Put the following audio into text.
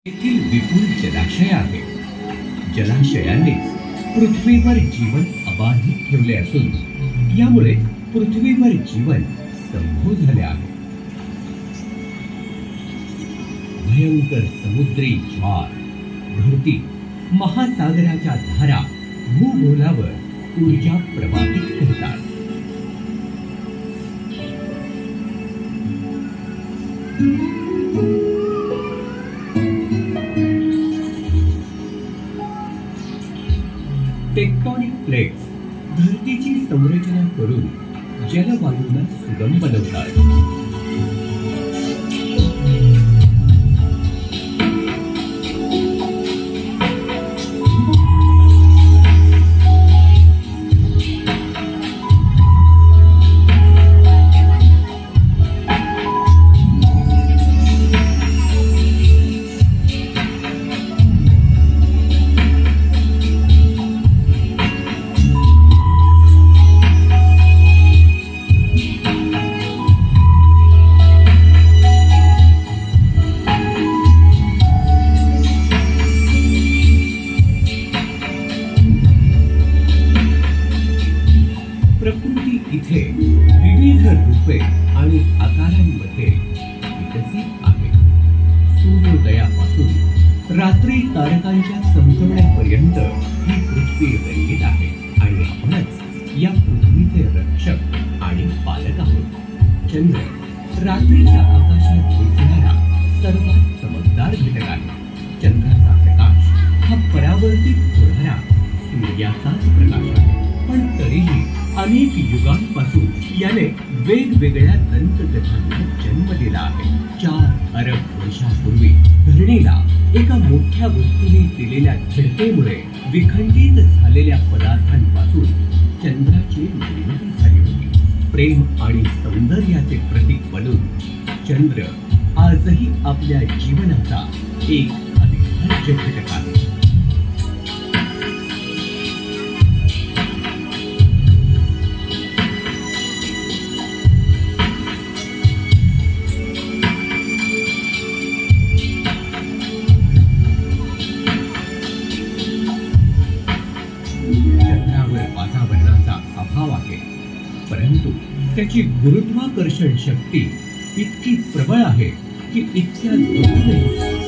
येथील विपुल जलाशय आहे. जलाशयांनी पृथ्वीवर जीवन अबाधित ठेवले असून यामुळे पृथ्वीवर जीवन संभव झाले आहे. भयंकर समुद्री ज्वार, धरती, महासागराच्या धारा भूगोलावर ऊर्जा प्रवाहित करतात. टेक्टॉनिक प्लेट्स धरतीची संरचना करून जलवायूला सुगम बनवतात. प्रकृती इथे विविध रूपे आणि आकारांमध्ये विकसित आहे. सूर्योदयापासून रात्री तारकांच्या चमकवण्यापर्यंत ही पृथ्वी रंगीत आहे आणि आपणच या पृथ्वीचे रक्षक आणि पालक आहोत. चंद्र रात्रीच्या आकाशात दिसणारा सर्वात चमकदार घटक आहे. चंद्राचा प्रकाश हा परावर्तित होणारा सूर्याचाच प्रकाश आहे, पण तरीही अनेक युगांपासून याने वेगवेगळ्या दंतकथांना जन्म दिला आहे. 4 अरब वर्षापूर्वी धरणीला एका मोठ्या वस्तूने दिलेल्या झटकेमुळे विखंडित झालेल्या पदार्थांपासून चंद्राची निर्मिती झाली होती. प्रेम आणि सौंदर्याचे प्रतीक बनून चंद्र आजही आपल्या जीवनाचा एक अविभाज्य घटक आहे. वातावरणाचा अभाव आहे, परंतु त्याची गुरुत्वाकर्षण शक्ती इतकी प्रबळ आहे की इतक्या दूरही